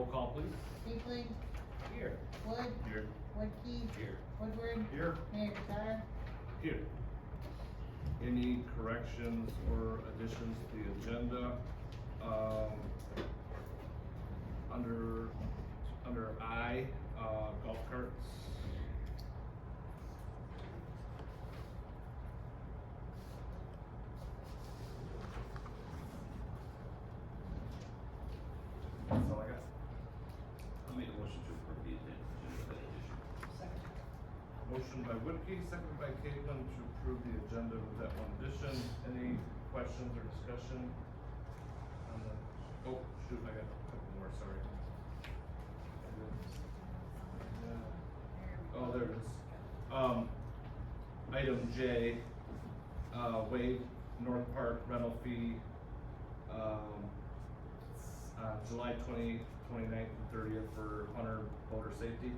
roll call please. Keithley, Here. Wood, Here. Woodkey, Here. Woodward, Here. Mayor Guitar, Here. Any corrections or additions to the agenda? Under I, golf carts. That's all I got. I'll make a motion to approve the agenda with that addition. second. Motion by Woodkey, seconded by Caitlin to approve the agenda with that one addition. Any questions or discussion on the, oh, shoot, I got a couple more, sorry. Oh, there it is. Item J, waive North Park rental fee, July 29th and 30th for Hunter voter safety.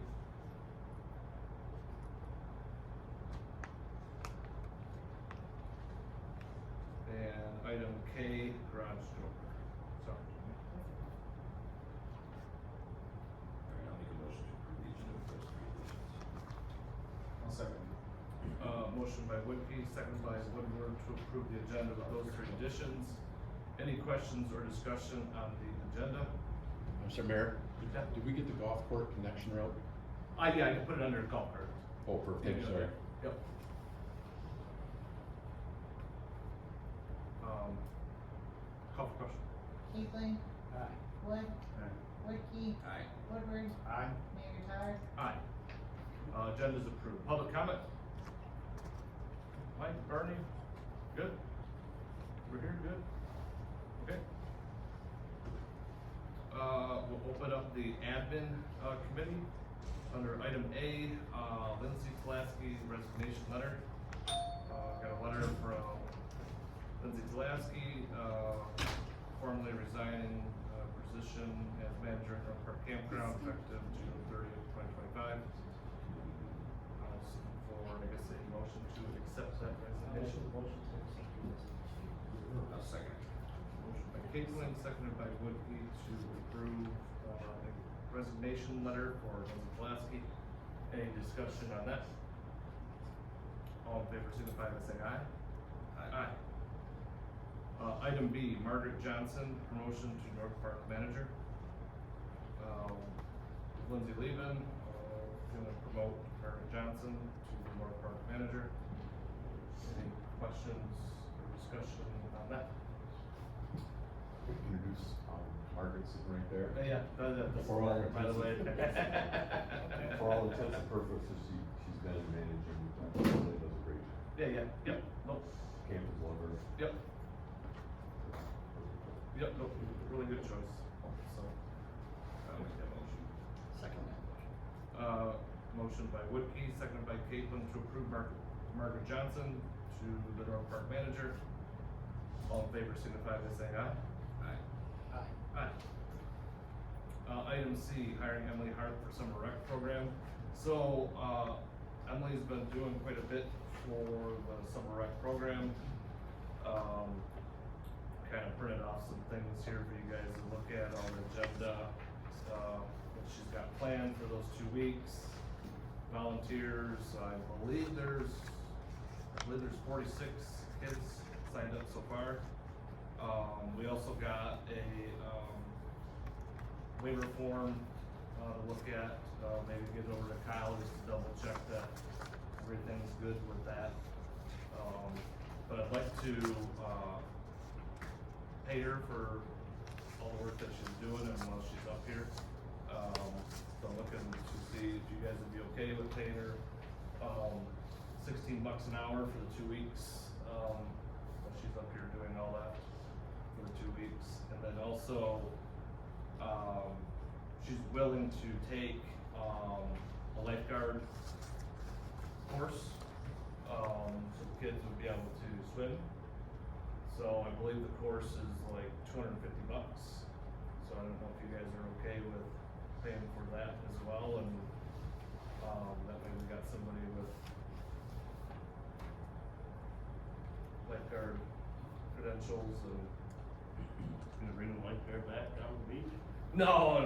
And item K, garage door. Sorry. Alright, I'll make a motion to approve the agenda with those three additions. I'll second. Motion by Woodkey, seconded by Woodward to approve the agenda with those three additions. Any questions or discussion on the agenda? Mr. Mayor, Yeah. did we get the golf court connection route? Yeah, I can put it under golf cart. Oh, perfect, sorry. Yep. Call for question. Keithley, Aye. Wood, Aye. Woodkey, Aye. Woodward, Aye. Mayor Guitar, Aye. Agenda's approved. Public comment? Mike, Bernie, good? We're here, good? Okay. We'll open up the admin, committee. Under item A, Lindsey Talaski resignation letter. Got a letter from Lindsey Talaski, formally resigning, position as manager at Harp Campground effective June 30th, 2025. For, I guess, a motion to accept that resignation. I'll second it. Motion by Caitlin, seconded by Woodkey to approve, the resignation letter for Lindsey Talaski. Any discussion on that? All in favor, signify by saying aye. Aye. Item B, Margaret Johnson, promotion to North Park Manager. Lindsay leaving, gonna promote Margaret Johnson to the North Park Manager. Any questions or discussion on that? Introduce, Margaret sitting right there. Yeah, that's For all Margaret, by the way. For all intents and purposes, she's been managing, really does a great job. Yeah, yep, nope, Campus lover. yep, nope, really good choice, so. I'll make that motion. Second that motion. Motion by Woodkey, seconded by Caitlin to approve Margaret Johnson to the North Park Manager. All in favor, signify by saying aye. Aye. Aye. Item C, hiring Emily Harp for summer rec program. So, Emily's been doing quite a bit for the summer rec program. Kind of printed off some things here for you guys to look at on the agenda. What she's got planned for those 2 weeks. Volunteers, I believe there's 46 kids signed up so far. We also got a, waiver form, to look at, maybe get over to Kyle just to double check that everything's good with that. But I'd like to, pay her for all the work that she's doing and while she's up here. So I'm looking to see if you guys would be okay with paying her, $16 an hour for the 2 weeks, while she's up here doing all that for the 2 weeks. And then also, she's willing to take, a lifeguard course, so the kids would be able to swim. So I believe the course is like $250. So I don't know if you guys are okay with paying for that as well, and, that way we got somebody with lifeguard credentials and. Gonna bring the lifeguard back down the beach? No.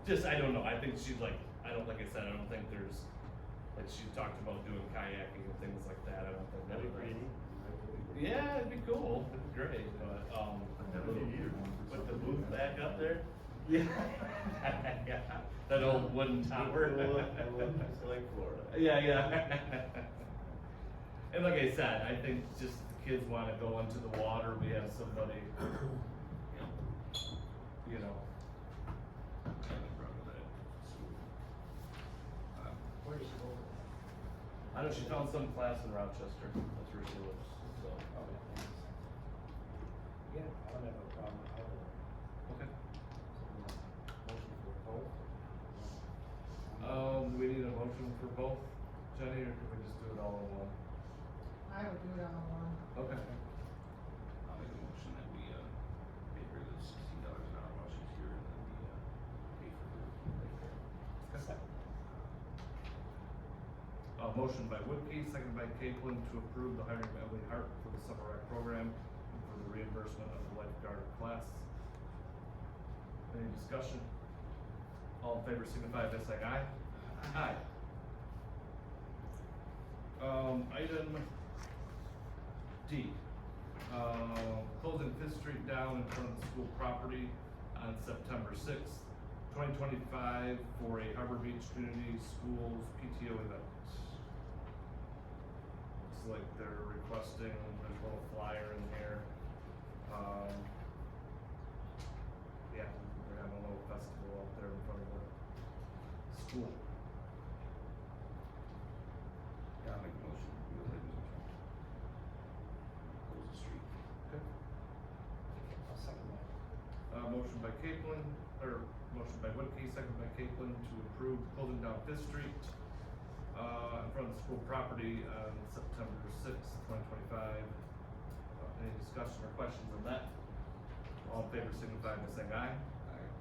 just, I don't know, I think she's like, like I said, I don't think there's, like she talked about doing kayaking and things like that, I don't think that would be. Yeah, it'd be cool, it'd be great, but, put the booth back up there? Yeah. Yeah, that old wooden tower. Like Florida. Yeah, yeah. And like I said, I think just if the kids wanna go into the water, we have somebody, you know. Where does she go? I know she found some class in Rochester, that's where she lives, so. Okay, thanks. Yeah, I don't have a problem with either. Okay. Motion for both. Do we need a motion for both, Jenny, or can we just do it all in one? I would do it on one. Okay. I'll make a motion that we, pay her the $16 an hour while she's here, and then we, pay for her lifeguard. Second. Motion by Woodkey, seconded by Capelin to approve the hiring of Emily Harp for the summer rec program and for the reimbursement of the lifeguard class. Any discussion? All in favor signify by saying aye. Aye. Item D, closing Fifth Street down in front of the school property on September 6th, 2025 for a Harbor Beach Community Schools PTO event. Looks like they're requesting, there's a little flyer in here. Yeah, they're having a little festival out there in front of the school. Yeah, I'll make a motion, we go ahead and close the street. Okay. I'll second that. Motion by Capelin, or motion by Woodkey, second by Capelin to approve closing down Fifth Street, in front of the school property on September 6th, 2025. Any discussion or questions on that? All in favor signify by saying aye.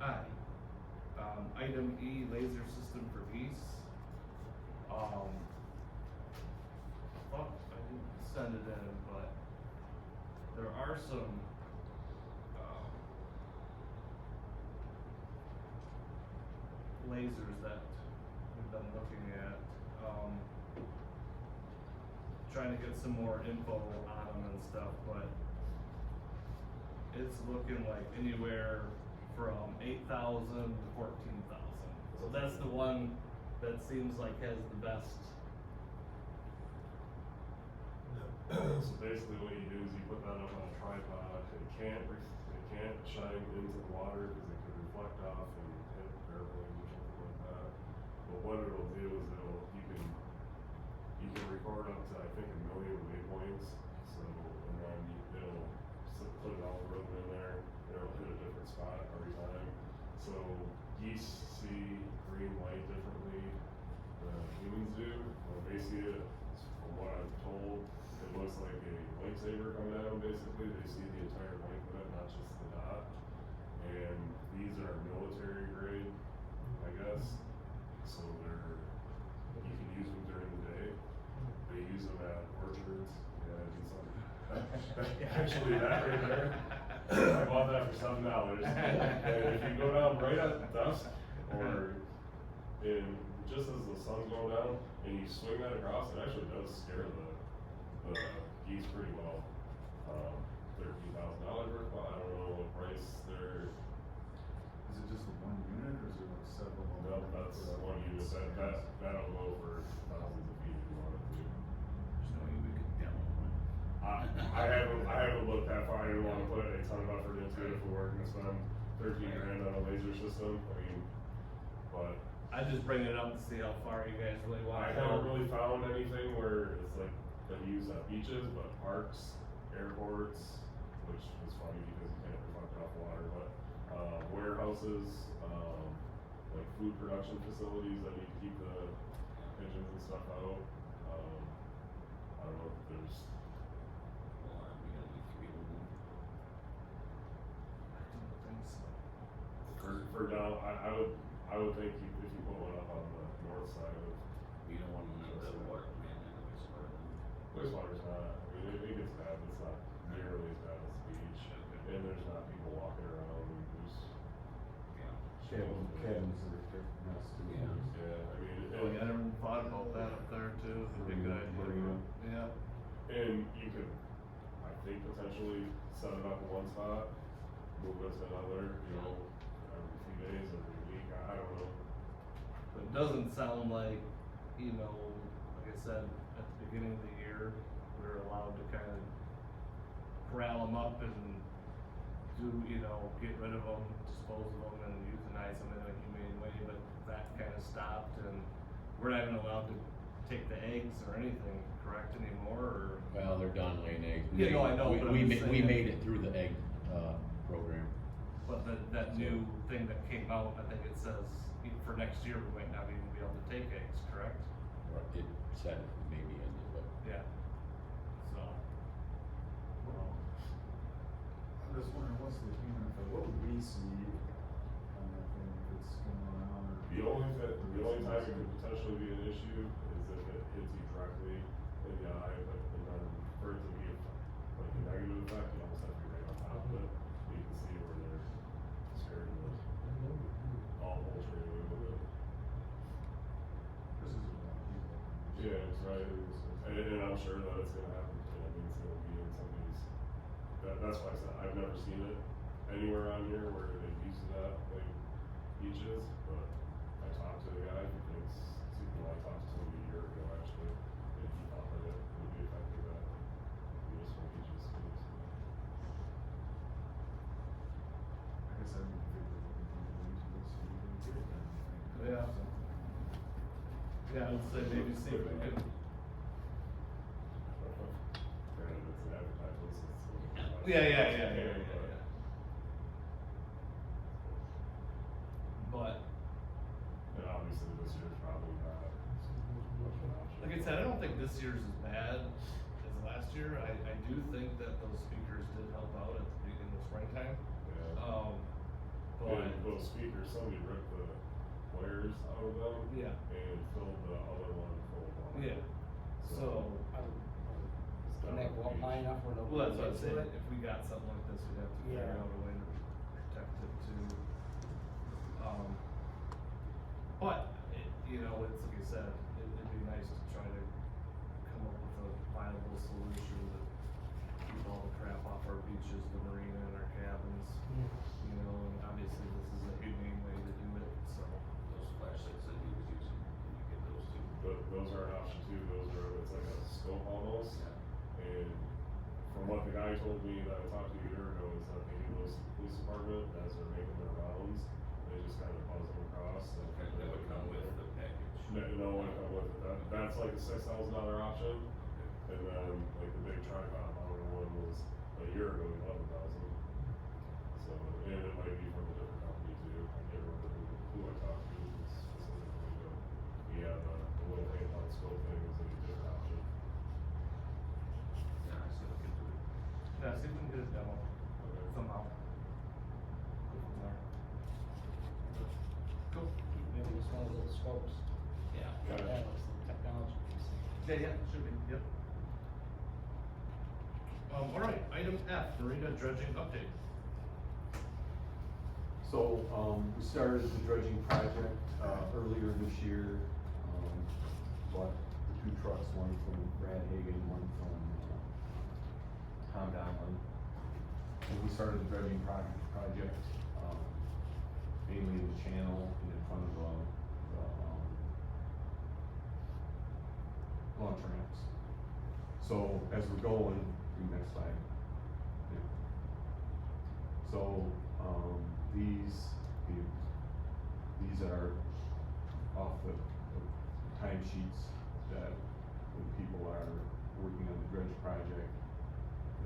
Aye. Item E, laser system for geese. I thought I didn't send it in, but there are some, lasers that we've been looking at, trying to get some more info on them and stuff, but it's looking like anywhere from 8,000 to 14,000. So that's the one that seems like has the best. So basically what you do is you put that up on a tripod, it can't shine into the water because it could reflect off and hit airplanes or something like that. But what it'll do is you can record up to I think 1 million waypoints, so, and then it'll put an algorithm in there, and it'll hit a different spot every time. So geese see green light differently than humans do. When they see it, from what I'm told, it looks like a lightsaber coming at them, basically. They see the entire length of it, not just the dot. And these are military grade, I guess. So you can use them during the day. They use them at orchards. Yeah, do something. Actually, that right there, I bought that for $7. And if you go down right at dusk, or just as the sun's going down, and you swing that across, it actually does scare the geese pretty well. $13,000 worth, well, I don't know what price they're. Is it just one unit or is it like several? No, that's one unit, that'll go for thousands of feet if you wanted to. There's no way we could demo one. I haven't looked that far, I didn't wanna put a ton of effort into it if we're gonna spend 13 grand on a laser system, I mean, but. I just bring it up to see how far you guys really want I to go. haven't really found anything where it's like been used at beaches, but parks, airports, which is funny because you can't reflect off water, but warehouses, like food production facilities that need to keep the pigeons and stuff out. I don't know if there's. Well, we gotta do 3 of them. I don't think so. For down, I would think if you put one up on the north side of. We don't want one of the water plant and the wastewater. Wastewater's not, I mean, it gets bad, but it's not nearly as bad as the beach. Okay. And there's not people walking around, and there's Yeah. cabins are nice too. Yeah. Yeah, I mean, Oh, yeah, I never thought about that up there too, it'd be a good idea. Marina. Yeah, and you could, I think, potentially set it up in one spot, move it to another, you know, every few days, every week, I don't know. but it doesn't sound like, you know, like I said, at the beginning of the year, we're allowed to kind of corral them up and do, you know, get rid of them, dispose of them and euthanize them in a humane way, but that kind of stopped and we're not even allowed to take the eggs or anything, correct, anymore, or? Well, they're done laying eggs. Yeah, no, I know, but I'm We just we saying- made it through the egg, program. But that new thing that came out, I think it says, for next year, we might not even be able to take eggs, correct? It said maybe ended, but Yeah. So. I'm just wondering, what's the human effect, what would we see on that thing if it's going around or? The only time it could potentially be an issue is if it hits you directly in the eye, but and then for it to be like a negative effect, you almost have to be right on top of it. You can see where they're scared of it. All poultry with it. This is a lot of people. Yeah, it's right, and I'm sure that it's gonna happen, I mean, it's gonna be in somebody's, that's why I said, I've never seen it anywhere on here where they've used that, like, beaches, but I talked to the guy, who thinks, I talked to somebody a year ago, actually, and he thought that it would be effective at municipal beaches, too, so. I guess I didn't figure it would be reasonable, so we didn't get it done. Yeah. So, Yeah, I would say maybe see if we could, Granted, it's an advertisement, so it's. yeah. But, And obviously this year's probably not much of an option. like I said, I don't think this year's as bad as last year, I do think that those speakers did help out at the beginning of springtime. Yeah. But, And those speakers, somebody ripped the wires out of them. yeah, And filled the other one full of water. yeah, so, It's Can not that go up huge. high enough where nobody well, that's what I'm gets to saying, it? if we got something like this, we'd have to figure Yeah. out a way to protect it too. But, you know, it's like I said, it'd be nice to try to come up with a viable solution to keep all the crap off our beaches, the marina and our cabins. You know, and obviously this is a humane way to do it, so. Those flashlights that he was using, can you get those too? But those are an option too, it's like a scope almost. And from what the guy told me that I talked to a year ago, is that they give those to the police department as they're making their rounds, they just kind of buzz them across. Okay, that would come with the package. No, it come with it, that's like a $6,000 option, and then like the big tripod mounted one was a year ago, 11,000. So, and it might be from a different company too, I can't remember who I talked to specifically, but yeah, the little handheld scope thing is a different option. Yeah, I said look into it. Yeah, see if we can get a demo somehow. Go from there. Cool. Maybe it's one of those scopes. Yeah. Yeah. That was the technology piece. Yeah, should be, yep. Alright, item F, Marina Dredging update. So, we started the dredging project, earlier this year, bought the 2 trucks, one from Brad Hagan, one from, Tom Donlin. And we started the dredging project, mainly in the channel and in front of, the launch ramps. So, as we're going, next slide. Yeah. So, these are off the timesheets that when people are working on the dredge project,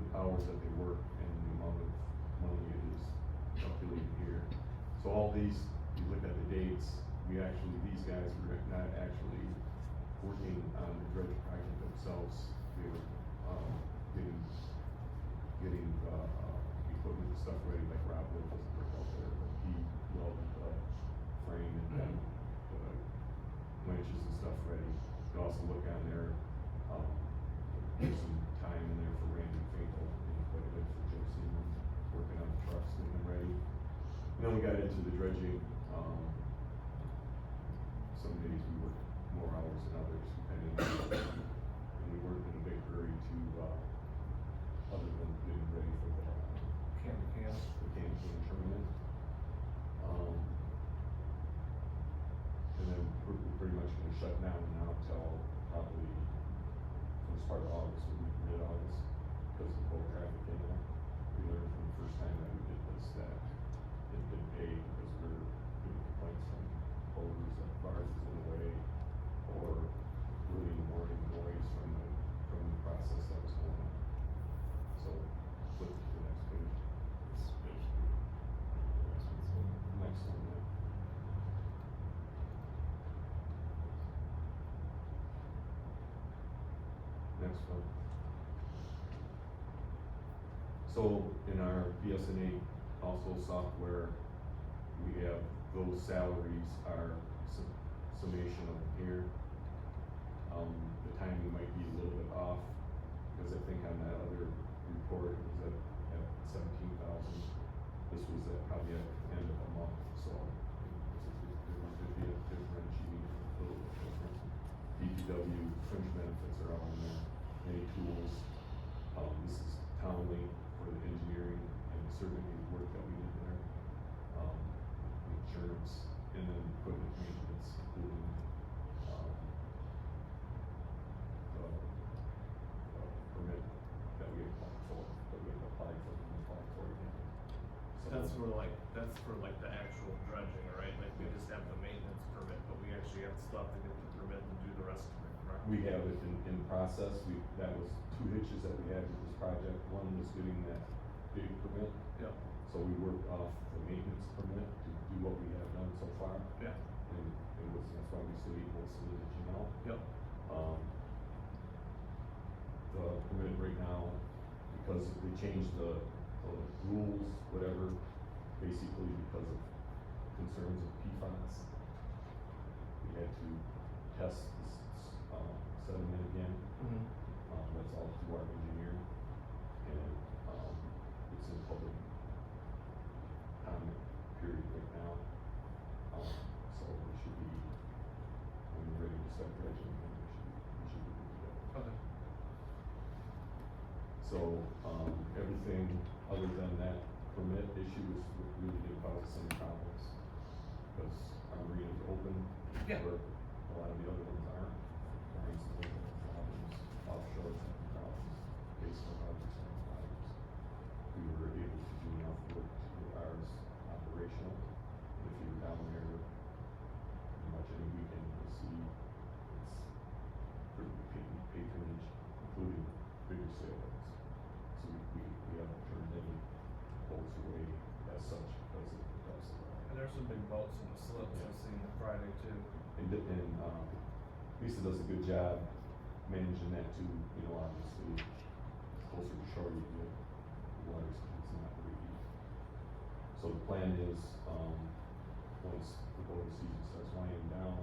the hours that they work and the amount of money it is calculated here. So all these, you look at the dates, these guys were not actually working on the dredge project themselves. They were, getting equipment and stuff ready, like Rob Wood doesn't work out there, but he welded the frame and then the winches and stuff ready. You also look on there, there's some time in there for Randy Finkel, and quite a bit for Joe Seaman, working on the trucks, getting them ready. And then we got into the dredging, Some days we work more hours than others, depending on, and we weren't in a big hurry to, other than getting ready for the Can. campaign tournament. And then we're pretty much gonna shut down now till probably first part of August, or mid-August, because of boat traffic in there. We learned from the first time that we did this that it didn't pay because we were getting complaints from boaters that bars is in the way, or early in the morning noise from the process that was going on. So, flip to the next page. Next one, yeah. Next one. So in our BSNA also software, we have those salaries are summation of here. The timing might be a little bit off, because I think on that other report, it was at 17,000. This was at probably at the end of a month, so there could be a differentiating, a little bit different. DPW fringe benefits are all in there, many tools. This is Townley for the engineering and the surveying work that we did there. Insurance, and then equipment maintenance, including, the permit that we applied for, again. So That's for like the actual dredging, right? Like we just have the maintenance permit, but we actually have stuff to get the permit and do the rest of it, correct? We have it in process. That was two hitches that we had with this project. One was getting that big permit. Yep. So we worked off the maintenance permit to do what we have done so far. Yeah. And that's why we still need most of it, as you know. Yep. The permit right now, because they changed the rules, whatever, basically because of concerns of PFAS, we had to test this, sediment again. Mm-hmm. That's all through our engineer, and, it's in public comment period right now. So we should be, when we're ready to start dredging, we should be good to go. Okay. So, everything other than that permit issue is really didn't cause us any problems, because our marina's open. Yeah. Where a lot of the other ones aren't. For instance, problems, offshore having problems, basement projects having problems. We were able to do enough work to get ours operational. And if you're down there, pretty much any weekend, you'll see it's pretty big patronage, including bigger sailboats. So we haven't turned any boats away as such because of the price of that. And there's some big boats in the slips Yeah. I've seen Friday too. And Lisa does a good job managing that too, you know, obviously, closer to shore you get, the water's, it's not very deep. So the plan is, once the boating season starts winding down,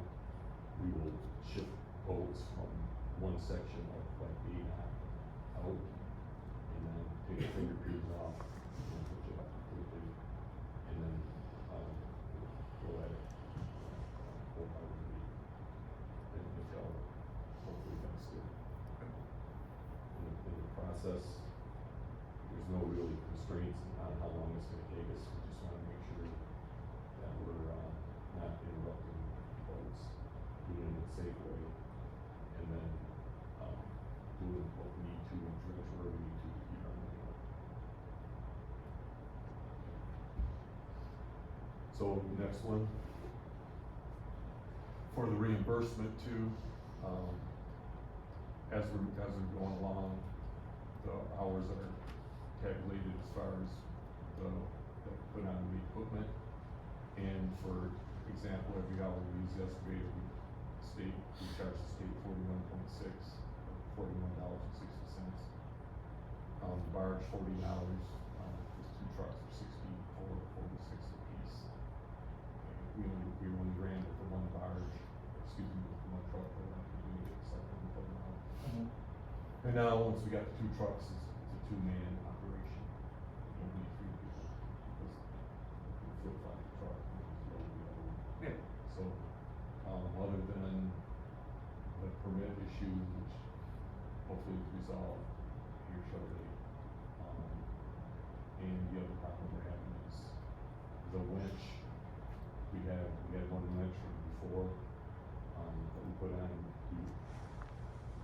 we will shift boats from one section of like the out, and then take the finger crews off, and put it up completely, and then, go at it, wholeheartedly, and until hopefully Thanksgiving. In the process, there's no really constraints on how long it's gonna take us. We just wanna make sure that we're, not interrupting boats, doing it in a safe way, and then, doing what we need to and dredge where we need to keep our money up. So, next one. For the reimbursement too, as we're going along, the hours that are calculated as far as that put on the equipment. And for example, every hour we use the excavator, we charge the state $41.60. Barge $40, there's two trucks for $64.46 a piece. We only ran it for one barge, for one truck, but we're not doing it separate and put it out. Mm-hmm. And now, once we got the two trucks, it's a two-man operation. We don't need three people, because we flip-flop the truck, and just load the other one. So, other than the permit issue, which hopefully is resolved here shortly, and the other problem we're having is the winch. We had one winch from before, that we put on, we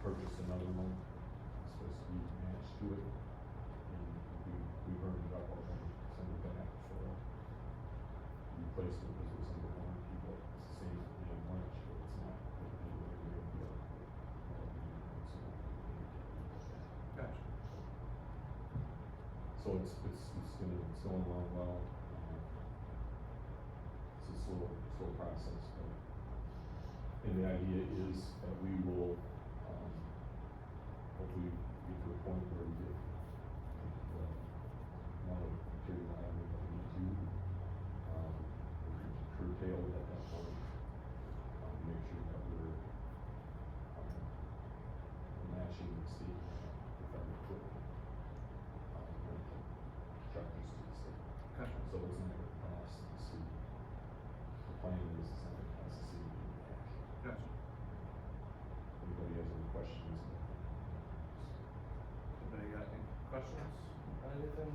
purchased another one, it's supposed to be matched to it, and we burned it up already, sent it back for replacement, because it was under warranty, but it's the same damn winch, but it's not, Gotcha. so it's going along well. It's a slow process, but, and the idea is that we will, hopefully get to a point where we get the amount of material out of it that we need to, curtail it at that point, make sure that we're, matching the state with our equipment, with the tractors to the state. Gotcha. So it's not gonna cost the city. The plan is it's not gonna cost the city any cash. Gotcha. Anybody has any questions? Anybody got any questions on anything?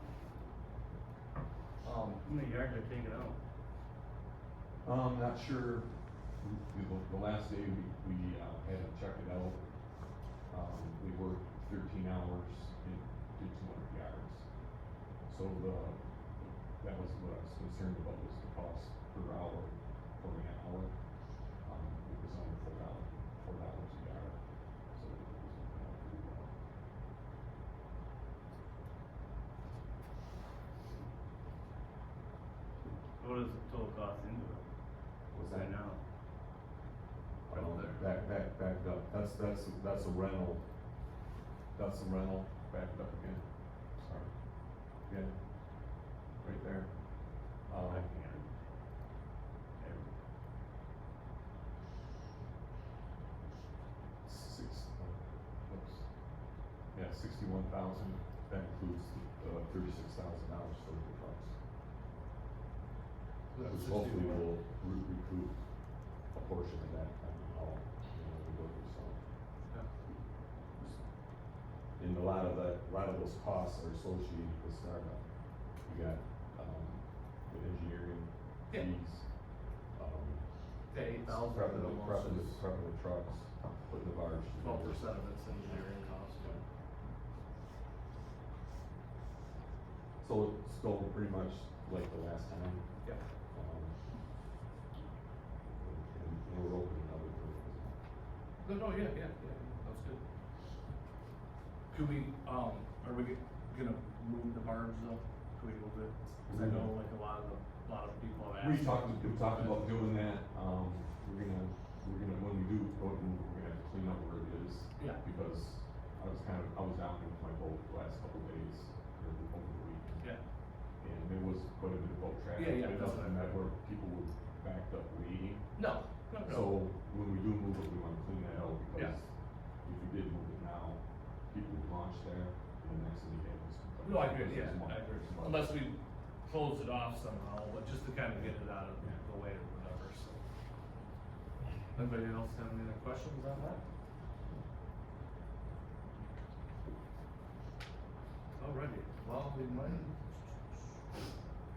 How many yards are taken out? Not sure, the last day we had to check it out, we worked 13 hours and did 200 yards. So that was what I was concerned about, was the cost per hour, per man hour. It was under $4 a yard, so it was working out pretty well. What is the total cost into it? Was Right that now? Right there. backed up, that's a rental, backed up again, sorry, again, right there. I can't. Yeah, 61,000, that includes, $36,000 for the trucks. Which hopefully will recoup a portion of that, all, the workers, so. And a lot of those costs are associated with startup. You got, the engineering Yeah. fees, Yeah, 8,000 prepping for the, the prepping the trucks, putting the barge together. 12% of it's engineering cost. So it's still pretty much like the last time. Yeah. And we're open another group. No, yeah, that's good. Could we, are we gonna move the barge though? Could we move it? 'Cause I know like a lot of people have asked. We talked about doing that, we're gonna, when we do go to move, we're gonna have to clean up where it is. Yeah. Because I was down with my boat the last couple of days, or over the weekend. Yeah. And there was quite a bit of boat traffic. Yeah, It that's what I doesn't meant. matter where people were backed up waiting. No. So when we do move it, we wanna clean that out, Yeah. because if we did move it now, people would launch there, and the next thing you have is. No, I agree, yeah, It's mud. I agree. It's mud. Unless we close it off somehow, but just to kind of get it out of the way or whatever, so. Anybody else have any other questions on that? Alrighty, well, we might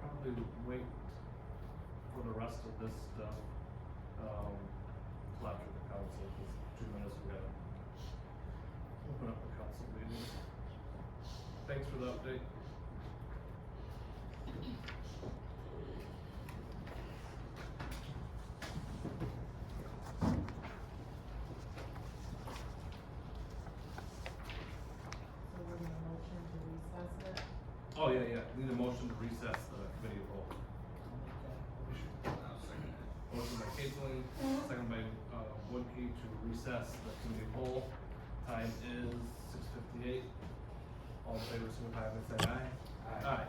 probably wait for the rest of this stuff, till after the council, cause 2 minutes, we gotta open up the council meeting. Thanks for the update. So we're gonna motion to recess it. Oh, yeah, need a motion to recess the committee of whole. I'll second that. Motion by Caitlin, second by, Woodkey to recess the committee of whole. Time is 6:58. All in favor, signify by saying aye. Aye. Aye.